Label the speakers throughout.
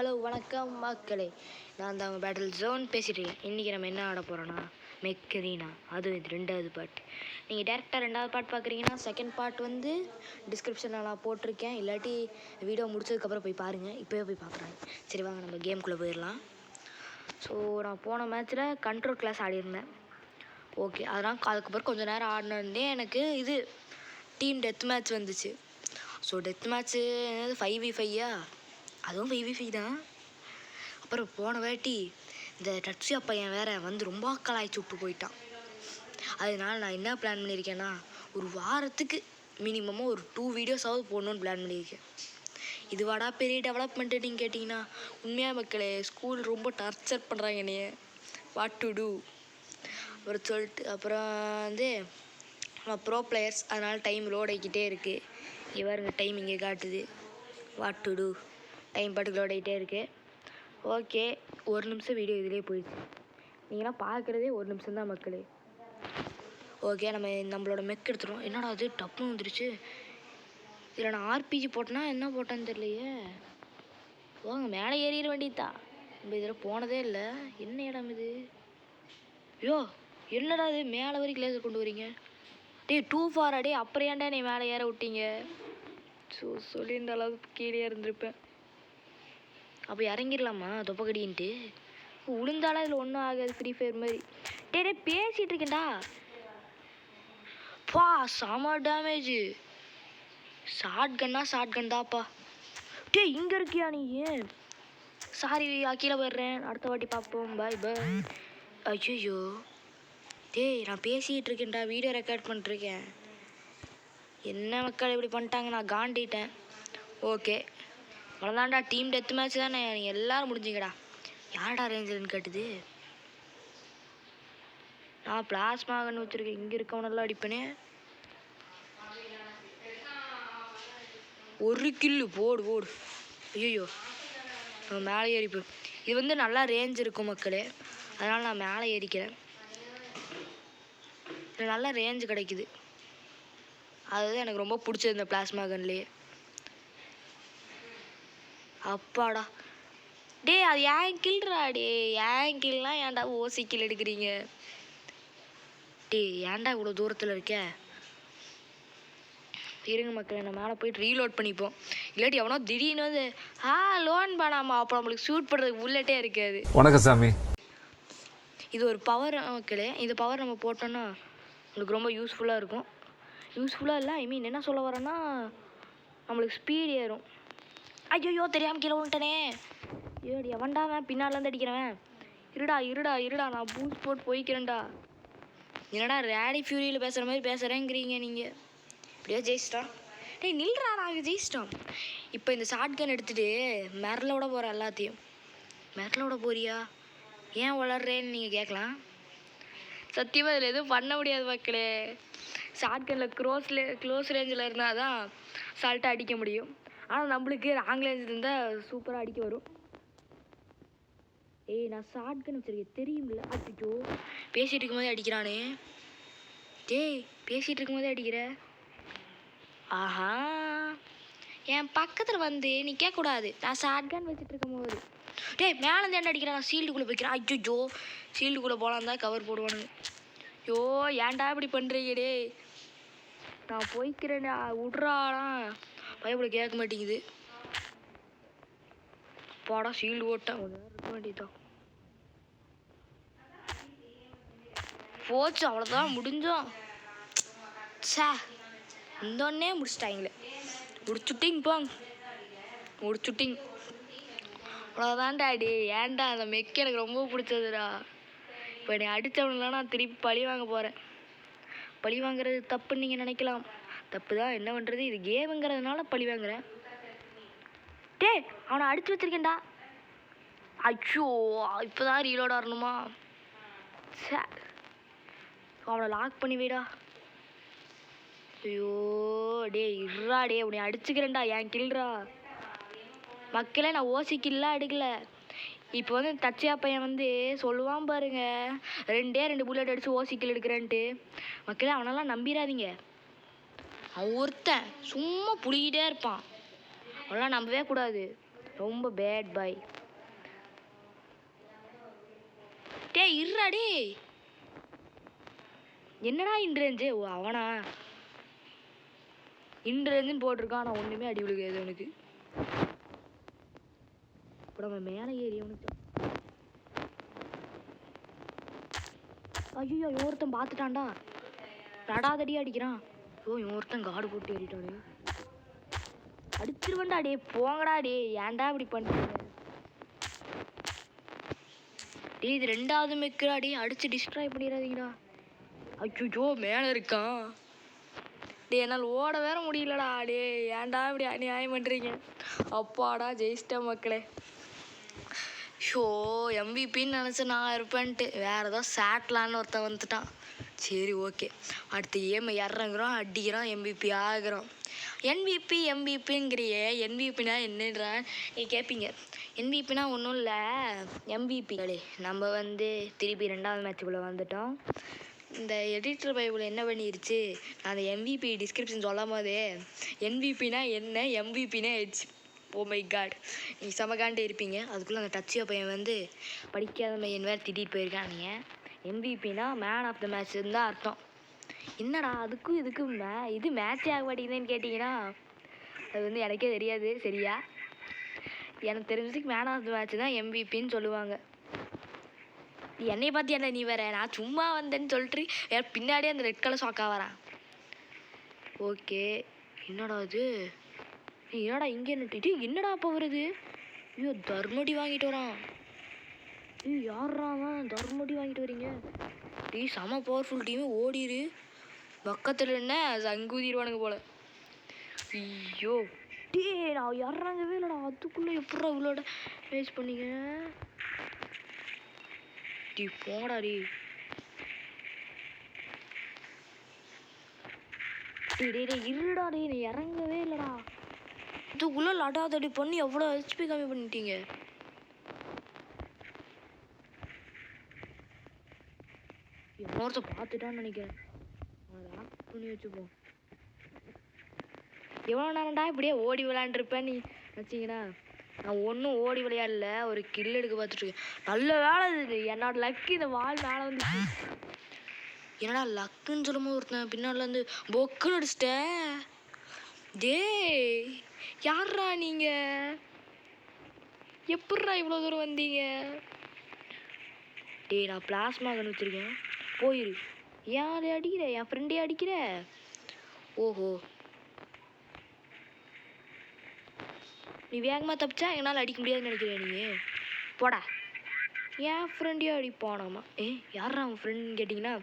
Speaker 1: Hello வணக்கம் மக்களே, நான் தான் உங்கள் பேட்டில் ஜோன் பேசிகிட்ருக்கேன். இன்றைக்கி நம்ம என்ன ஆட போகிறோன்னா மெக்கரீனா. அதுவும் இது 2வது பார்ட். நீங்கள் டேரெக்டாக 2வது பார்ட் பார்க்குறீங்கன்னா செகண்ட் பார்ட் வந்து டிஸ்கிரிப்ஷனில் நான் போட்டிருக்கேன். இல்லாட்டி வீடியோ முடிச்சதுக்கப்புறம் போய் பாருங்கள். இப்போயே போய் பார்க்குறாங்க. சரி வாங்க நம்ம கேமுக்குள்ளே போயிடலாம். ஸோ நான் போன மேட்ச்சில் கண்ட்ரோல் கிளாஸ் ஆடியிருந்தேன். ஓகே, அதனால் அதுக்கப்புறம் கொஞ்சம் நேரம் ஆடினே எனக்கு இது டீம் டெத் மேட்ச் வந்துச்சு. ஸோ டெத் மேட்ச்சு 5v5யா, அதுவும் 5v5 தான். அப்புறம் போன வாட்டி இந்த டட்ஸியா பையன் வேற வந்து ரொம்ப கலாய்ச்சி விட்டு போயிட்டான். அதனால நான் என்ன பிளான் பண்ணியிருக்கேன்னா, ஒரு வாரத்துக்கு மினிமமாக ஒரு 2 வீடியோஸாவது போடணுன்னு பிளான் பண்ணியிருக்கேன். இதுவாடா பெரிய டெவலப்மெண்ட்டு நீங்கள் கேட்டிங்கன்னா, உண்மையாக மக்களே ஸ்கூல் ரொம்ப டார்ச்சர் பண்ணுறாங்க என்னைய. வாட் டு டூ அப்புறம் சொல்லிட்டு அப்புறம் வந்து ப்ரோ பிளேயர்ஸ், அதனால் டைம் லோட் ஆகிக்கிட்டே இருக்குது. இங்கே பாருங்க, டைம் இங்கே காட்டுது. வாட் டு டூ டைம் பாட்டுக்கு லோட் ஆகிட்டே இருக்குது. ஓகே, 1 நிமிஷம் வீடியோ இதிலே போயிடுச்சு. நீங்களாம் பார்க்குறதே 1 நிமிஷம் தான் மக்களே. ஓகே, நம்மளோட மெக் எடுத்துகிறோம். என்னடா அது டப்புன்னு வந்துருச்சு. இதில் நான் ஆர்பிஜி போட்டேன்னா என்ன போட்டேன்னு தெரியலையே. வாங்க மேலே ஏறிட வேண்டியதா. நம்ம இதில் போனதே இல்லை. என்ன இடம் இது? ஐயோ என்னடா இது மேலே வரைக்கும் லேசர் கொண்டு வரீங்க? டூ ஃபாரா அப்புறம் ஏன்டா நீ மேலே ஏற விட்டீங்க? ஸோ சொல்லியிருந்த அளவுக்கு கீழே இருந்திருப்பேன். அப்போ இறங்கிடலாமா தொப்பக்கடின்ட்டு? உளுந்தாலும் இதில் ஒன்றும் ஆகாது, ஃப்ரீ ஃபயர் மாதிரி. டே பேசிகிட்டு இருக்கேன்டா. பா செம டேமேஜு. ஷார்ட் கன் தாப்பா. இங்கே இருக்கியா நீ? சாரி கீழே போயிடுறேன், அடுத்த வாட்டி பார்ப்போம். பாய் பாய். ஐயோ நான் பேசிகிட்டு இருக்கேன்டா, வீடியோ ரெக்கார்ட் பண்ணிருக்கேன். என்ன மக்கள் இப்படி பண்ணிட்டாங்க, நான் காண்டிட்டேன். ஓகே அவ்வளோதான்டா, டீம் டெத் மேட்ச் தானே, நீங்கள் எல்லோரும் முடிஞ்சிங்கடா. யார்டா ரேஞ்சர்னு கேட்டுது. நான் பிளாஸ்மா கன் வச்சுருக்கேன். இங்கே இருக்கவனெல்லாம் அடிப்பேனே. 1 கில்லு போடு. ஐயோ நான் மேலே ஏறிப்பேன். இது வந்து நல்லா ரேஞ்ச் இருக்கும் மக்களே, அதனால் நான் மேலே ஏறிக்கிறேன். இது நல்லா ரேஞ்சு கிடைக்குது. அதுதான் எனக்கு ரொம்ப பிடிச்சது இந்த பிளாஸ்மா கன்லேயே. அப்பாடா அது ஏன் கில்றா. ஏன் கில்லாம் ஏன்டா ஓசி கில் எடுக்கிறீங்க? ஏன்டா இவ்வளோ தூரத்தில் இருக்க? இருங்க மக்களே, நம்ம மேலே போயிட்டு ரீலோட் பண்ணிப்போம். இல்லாட்டி எவனோ திடீர்னு வந்து லோன் பண்ணாமா, அப்போ நம்மளுக்கு ஷூட் பண்ணுறதுக்கு புல்லட்டே இருக்காது.
Speaker 2: வணக்கம் சாமி.
Speaker 1: இது ஒரு பவர் மக்களே. இந்த பவர் நம்ம போட்டோன்னா நம்மளுக்கு ரொம்ப யூஸ்ஃபுல்லாக இருக்கும். யூஸ்ஃபுல்லாக இல்லை, என்ன சொல்ல வரேன்னா, நம்மளுக்கு ஸ்பீட் ஏறும். ஐயோ தெரியாமல் கீழே விட்டனே. எவன்டாவன் பின்னாலேருந்து அடிக்கிறவன்? இருடா நான் பூஸ்ட் போட்டு போய்க்கிறேன்டா. என்னடா ரேடி ஃபியூரியில் பேசுகிற மாதிரி பேசுகிறேங்கிறீங்க நீங்கள். இப்படியோ ஜெயிச்சிட்டோம். நில்றா, நாங்கள் ஜெயிச்சிட்டோம். இப்போ இந்த ஷார்ட் கன் எடுத்துகிட்டு மிரள விட போகிறேன் எல்லாத்தையும். மிரள விட போறியா? ஏன் வளர்றேன்னு நீங்கள் கேட்கலாம். சத்தியமாக இதில் எதுவும் பண்ண முடியாது மக்களே. ஷார்ட் கனில் க்ளோஸ் ரேஞ்சில் இருந்தால் தான் சால்ட்டாக அடிக்க முடியும். ஆனால் நம்மளுக்கு லாங் ரேஞ்சில் இருந்தால் சூப்பராக அடிக்க வரும். நான் ஷார்ட் கன் வச்சுருக்கேன் தெரியுமில்ல. அச்சோ பேசிகிட்டு இருக்கும்போதே அடிக்கிறானே. பேசிகிட்டு இருக்கும்போதே அடிக்கிற. ஆஹா, என் பக்கத்தில் வந்து நீ கேட்கக்கூடாது. நான் ஷார்ட் கன் வச்சுட்டு இருக்கும் போது மேலேருந்து என்ன அடிக்கிறேன்? நான் ஷீல்டுக்குள்ளே போய்க்கிறேன். ஐயோ ஷீல்டுக்குள்ளே போகலான் தான் கவர் போடுவானுங்க. ஏன்டா இப்படி பண்ணுறீங்க? நான் போய்க்கிறேன்டா, விட்றாடா. பயப்பட கேட்க மாட்டேங்குது. பாடா ஷீல்டு ஓட்டேன், கொஞ்ச நேரம் இருக்க வேண்டியதான். போச்சு, அவ்வளோதான் முடிஞ்சோம். இந்தோடனே முடிச்சிட்டாங்களே. முடிச்சுட்டிங் போங்க, முடிச்சுட்டிங். அவ்வளோதான்டா. ஏன்டா அந்த மெக்கு எனக்கு ரொம்ப பிடிச்சதுடா. இப்போ என்னை அடித்தவனுலாம் நான் திருப்பி பழி வாங்க போகிறேன். பழி வாங்குறது தப்புன்னு நீங்கள் நினைக்கலாம். தப்பு தான், என்ன பண்ணுறது, இது கேமுங்கிறதுனால பழி வாங்குறேன். அவனை அடிச்சு வச்சிருக்கேன்டா. ஐயோ இப்போ தான் ரீலோட் ஆடணுமா? அவனை லாக் பண்ணி வைடா. ஐயோ இருடா உன்னை அடிச்சுக்கிறேன்டா. ஏன் கில்றா மக்களே. நான் ஓசி கில்லாம் எடுக்கல. இப்போ வந்து தச்சியா பையன் வந்து சொல்லுவான் பாருங்க, 2 புல்லட் அடித்து ஓசி கில் எடுக்கிறேன்ட்டு. மக்களே அவனெல்லாம் நம்பிடாதீங்க. அவன் ஒருத்தன் சும்மா புளிக்கிட்டே இருப்பான். அவெல்லாம் நம்பவே கூடாது. ரொம்ப பேட் பாய். டேய் இருடா டேய். என்னடா இன்ட்ரேஞ்சு? ஓ அவனா இன்ட்ரேஞ்சுன்னு போட்டிருக்கான். நான் ஒன்றுமே அடி விழுகாது அவனுக்கு. இப்போ நம்ம மேலே ஏறி அவனுக்கு ஐயோ ஒருத்தன் பார்த்துட்டான்டா. ரடாதடி அடிக்கிறான். ஓ ஒருத்தன் காடு போட்டு ஏறிட்டானே. அடிச்சிருவண்டா டே. போங்கடா டே. ஏன்டா இப்படி பண்ணுறீங்க டே? இது 2வது மெக்குடா டே. அடிச்சு டிஸ்ட்ராய் பண்ணிடாதீங்கடா. ஐயோ மேலே இருக்கான் டே. என்னால் ஓட வேற முடியலடா டே. ஏன்டா இப்படி அநியாயம் பண்ணுறீங்க? அப்பாடா ஜெயிச்சிட்டேன் மக்களே. ஷோ எம்பிபின்னு நினச்சேன் நான் இருப்பேன்ட்டு. வேறு ஏதோ சேட்லான்னு ஒருத்தன் வந்துட்டான். சரி ஓகே. அடுத்து ஏமை இறங்குறோம், அடிக்கிறோம், எம்பிபி ஆகிறோம். எம்பிபிங்கிறியே. எம்பிபினா என்னன்றா நீ கேட்பீங்க. எம்பிபினா ஒன்றும் இல்லை, எம்பிபிகளே. நம்ம வந்து திருப்பி 2வது மேட்சுக்குள்ளே வந்துட்டோம். இந்த எடிட்டர் பைபிள் என்ன பண்ணிருச்சு, நான் அந்த எம்பிபி டிஸ்கிரிப்ஷன் சொல்லும் போதே எம்பிபினா என்ன, எம்பிபினா ஆயிடுச்சு. Oh my god. நீங்கள் செமகாண்டே இருப்பீங்க. அதுக்குள்ளே அந்த டச்சியோ பையன் வந்து படிக்காத பையன் வேறு திட்டிகிட்டு போயிருக்கான். நீங்கள் எம்பிபினா மேன் ஆஃப் த மேட்ச்னு தான் அர்த்தம். என்னடா அதுக்கும் இதுக்கும் இது மேட்சே ஆக மாட்டேங்குதுன்னு கேட்டிங்கன்னா அது வந்து எனக்கே தெரியாது சரியா. எனக்கு தெரிஞ்சதுக்கு மேன் ஆஃப் த மேட்ச் தான் எம்பிபின்னு சொல்லுவாங்க. என்னை பார்த்து என்ன நீ வேற, நான் சும்மா வந்தேன்னு சொல்லிட்டு யார் பின்னாடியே அந்த ரெட் கலர் ஷாக்காக வரேன். ஓகே என்னடா அது? என்னடா இங்கே நின்றுட்டு என்னடா அப்போ வருது? ஐயோ தர்மடி வாங்கிட்டு வரான். ஐயோ யாராவன் தர்மடி வாங்கிட்டு வரீங்க? டீ செம பவர்ஃபுல் டீமு. ஓடிடு. பக்கத்தில் என்ன சங்கூதிடுவானுங்க போல. ஐயோ டே நான் இறங்கவே இல்லைடா. அதுக்குள்ளே எப்படா இவ்வளோட வேஸ்ட் பண்ணிங்க? டீ போடா டீ. டே இருடா டே. நீ இறங்கவே இல்லைடா. இதுக்குள்ளே லடாதடி பண்ணி எவ்வளோ ஹெச்பி கம்மி பண்ணிட்டீங்க? இன்னொருத்த பார்த்துட்டான்னு நினைக்கிறேன். அதை ஆஃப் பண்ணி வச்சுப்போம். எவ்வளோ நேரம்டா இப்படியே ஓடி விளையாண்டுருப்பேன் நீ நினச்சிங்கன்னா? நான் ஒன்றும் ஓடி விளையாடல, ஒரு கில் எடுக்க பார்த்துட்ருக்கேன். நல்ல வேலை இது. என்னோட லக்கு இந்த வால் மேலே வந்துச்சு. என்னடா லக்குன்னு சொல்லும்போது ஒருத்தன் பின்னால் வந்து பொக்குன்னு அடிச்சிட்டேன். டே யார்ரா நீங்கள்? எப்பட்றா இவ்வளோ தூரம் வந்தீங்க? டே நான் பிளாஸ்மா கன் வச்சுருக்கேன். போயிரு. ஏன் அதை அடிக்கிற? என் ஃப்ரெண்டே அடிக்கிற? ஓஹோ நீ வேகமாக தப்பிச்சா என்னால் அடிக்க முடியாதுன்னு நினைக்கிறேன் நீ. போடா. என் ஃப்ரெண்டையும் அடிப்பானாமா. யாரா அவன் ஃப்ரெண்டுன்னு கேட்டிங்கன்னா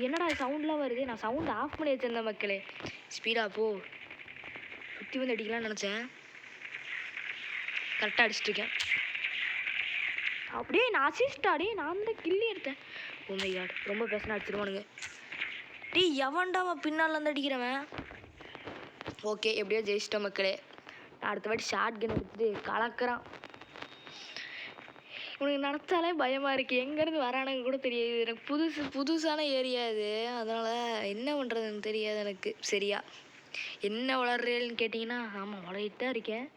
Speaker 1: என்னடா சவுண்ட்லாம் வருது? நான் சவுண்ட் ஆஃப் பண்ணி வச்சிருந்தேன் மக்களே. ஸ்பீடாக போ. சுற்றி வந்து அடிக்கலாம்னு நினச்சேன். கரெக்டாக அடிச்சிட்ருக்கேன். அப்படியே நான் அசிஸ்டாடே. நான் தான் கில்லி எடுத்தேன். Oh my god. ரொம்ப பேசினா அடிச்சிருவானுங்க. டீ எவன்டாமா பின்னால் வந்து அடிக்கிறவன்? ஓகே எப்படியோ ஜெயிச்சிட்டோம் மக்களே. நான் அடுத்த வாட்டி ஷார்ட் கன் எடுத்துட்டு கலக்கிறான். உனக்கு நினச்சாலே பயமாக இருக்குது. எங்கேருந்து வரானுங்க கூட தெரியாது. எனக்கு புதுசான ஏரியா இது. அதனால் என்ன பண்ணுறதுன்னு தெரியாது எனக்கு சரியா. என்ன வளர்றேன்னு கேட்டிங்கன்னா ஆமாம் வளர்கிட்டு தான் இருக்கேன்.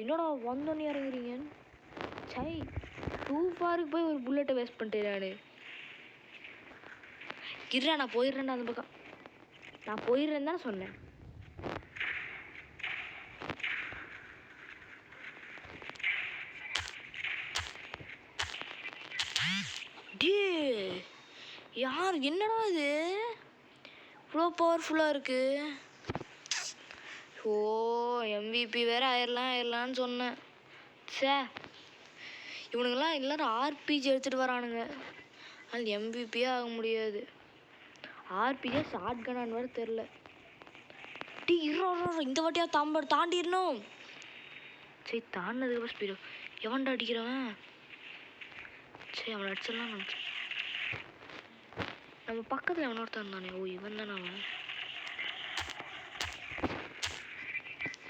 Speaker 1: என்னடா வந்தோன்னே இறங்குறீங்க? சை 2 ஃபாருக்கு போய் ஒரு புல்லட்டை வேஸ்ட் பண்ணிட்டேன் நான். இருடா நான் போயிடுறேன்டா அந்த பக்கம். நான் போயிடுறேன்னு தானே சொன்னேன். யார் என்னடா இது இவ்வளோ பவர்ஃபுல்லாக இருக்குது? ஓ எம்விபி வேறு ஆயிடலான்னு சொன்னேன். சே இவனுங்கெல்லாம் எல்லோரும் ஆர்பிஜி எடுத்துகிட்டு வரானுங்க. ஆனால் எம்விபியே ஆக முடியாது. ஆர்பிஜே ஷார்ட் கன்னான்னு வேறு தெரில. டீ இந்த வாட்டியாக தாண்டிடணும். சரி தாண்டினதுக்கு ஸ்பீடோ எவன்டா அடிக்கிறவன்? சரி அவனை அடிச்சிடலாம் நினச்சேன். நம்ம பக்கத்தில் எவனோ ஒருத்தான் இருந்தானே. ஓ இவன் தானே அவன்.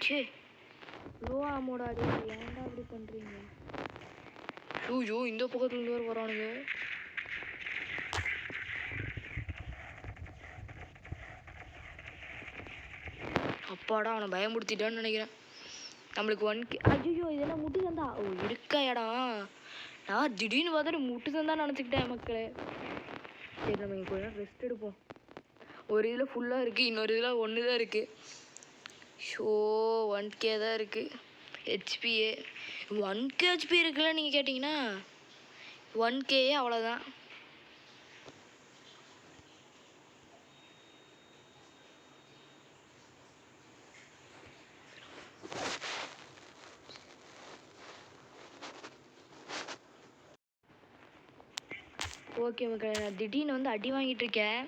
Speaker 1: சே லோ ஆமோடாடி. ஏன்டா இப்படி பண்ணுறீங்க? ஐயோ இந்த பக்கத்துலேருந்து வேறு வரானுங்க. அப்பாடா அவனை பயமுடுத்திட்டான்னு நினைக்கிறேன். நம்மளுக்கு 1K. ஐயோ இதெல்லாம் முட்டு தந்தா. ஓ இருக்கா இடம். நான் திடீர்னு பார்த்துட்டு முட்டு தந்தா நினச்சிக்கிட்டேன் மக்களே. சரி நம்ம இங்கே கொஞ்சம் ரெஸ்ட் எடுப்போம். ஒரு இதில் ஃபுல்லாக இருக்குது, இன்னொரு இதில் 1 தான் இருக்குது. ஷோ 1K தான் இருக்குது ஹெச்பியே. 1K ஹெச்பி இருக்குல்ல நீங்கள் கேட்டிங்கன்னா 1K அவ்வளோதான். ஓகே மக்களே, நான் திடீர்னு வந்து அடி வாங்கிட்டு இருக்கேன்.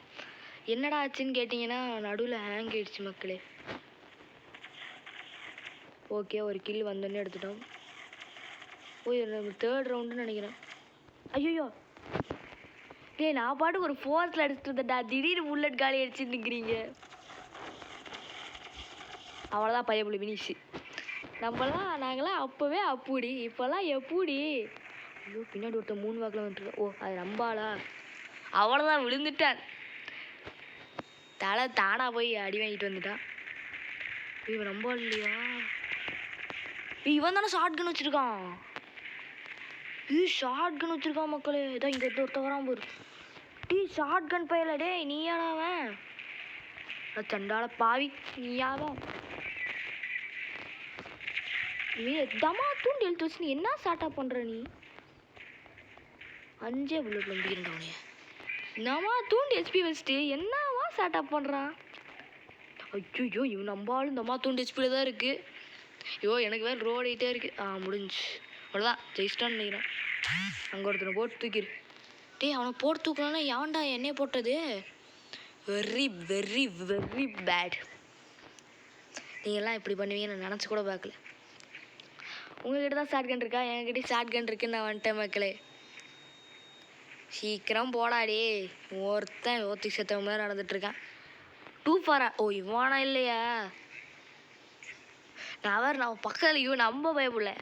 Speaker 1: என்னடா ஆச்சுன்னு கேட்டிங்கன்னா நடுவில் ஹேங் ஆயிடுச்சு மக்களே. ஓகே ஒரு கில் வந்தோடனே எடுத்துட்டோம். ஓ நம்ம 3rd ரவுண்டுன்னு நினைக்கிறேன். ஐயோ டேய் நான் பாட்டுக்கு ஒரு 4th அடிச்சுட்டு இருந்தேன்டா, திடீர்னு புல்லட் காலி அடிச்சுட்டு நிற்கிறீங்க. அவ்வளோதான் பையப்புள்ளி வினிஷு. நாங்களாம் அப்போவே அப்புடி, இப்போல்லாம் எப்படி? ஐயோ பின்னாடி ஒருத்தர் 3 வாக்கில் வந்துட்டு. ஓ அது நம்பாளா? அவ்வளோதான் விழுந்துட்டான். தலை தானா போய் அடி வாங்கிட்டு வந்துட்டான். இவன் நம்பாள் இல்லையா? இவன் தானே ஷார்ட் கன் வச்சுருக்கான். ஷார்ட் கன் வச்சுருக்கான் மக்களே. இதான் இங்கே ஒருத்த வரான் போரு. ஷார்ட் கன் பையல டே நீயாடாவன்? சண்டால பாவி நீயாவன்? நீ தமா தூண்டி எழுத்து வச்சு நீ என்ன ஸ்டார்ட் பண்ணுற நீ? 5 புல்லட்ல முடிக்கிறேன்டா. என்னவா தூண்டி ஹெச்பி வச்சுட்டு என்னவா ஸ்டார்ட் பண்ணுறான்? ஐயோ இவன் நம்பாலும் தம்மா தூண்டி ஹெச்பியில் தான் இருக்குது. ஐயோ எனக்கு வேறு ரோடு ஆகிட்டே இருக்குது. முடிஞ்சு அவ்வளோதான் ஜெயிச்சிட்டான்னு நினைக்கிறேன். அங்கே ஒருத்தனை போட்டு தூக்கிடு. டேய் அவனை போட்டு தூக்கணும்னா எவன்டா என்னையே போட்டது? Very very very bad. நீங்கள்லாம் இப்படி பண்ணுவீங்க நான் நினச்சி கூட பார்க்கல. உங்கள்கிட்ட தான் ஷார்ட் கன் இருக்கா? என்கிட்ட ஷார்ட் கன் இருக்குன்னு நான் வந்துட்டேன் மக்களே. சீக்கிரம் போடாடி. ஒருத்தன் 1 மணி நேரம் நடந்துட்டுருக்கான். 2 ஃபாரா? ஓ இவானா இல்லையா? நான் பக்கத்தில் இவன் நம்ம பயப்படல.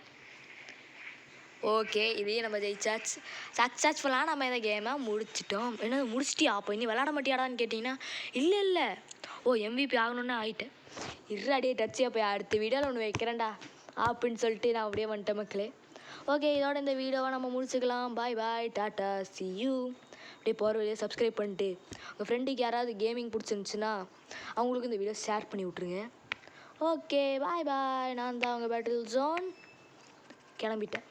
Speaker 1: ஓகே இதையே நம்ம ஜெயிச்சாச்சு. சக்ஸஸ்ஃபுல்லாக நம்ம இந்த கேமை முடிச்சிட்டோம். என்ன முடிச்சிட்டியா? அப்போ இன்னும் விளாட மாட்டியாடான்னு கேட்டிங்கன்னா இல்லை ஓ MVP ஆகணுன்னு ஆகிட்டேன். இருடாடியே டச்சு. அப்போ அடுத்த வீடியோவில் ஒன்று வைக்கிறேன்டா அப்படின்னு சொல்லிட்டு நான் அப்படியே வந்துட்டேன் மக்களே. ஓகே இதோட இந்த வீடியோவை நம்ம முடிச்சுக்கலாம். பாய் பாய் டாட்டா சி யூ. அப்படியே போகிற வழியை சப்ஸ்கிரைப் பண்ணிட்டு உங்கள் ஃப்ரெண்டுக்கு யாராவது கேமிங் பிடிச்சிருந்துச்சுன்னா அவங்களுக்கு இந்த வீடியோ ஷேர் பண்ணி விட்ருங்க. ஓகே பாய் பாய். நான் தான் உங்கள் பேட்டில் ஜோன் கிளம்பிட்டேன்.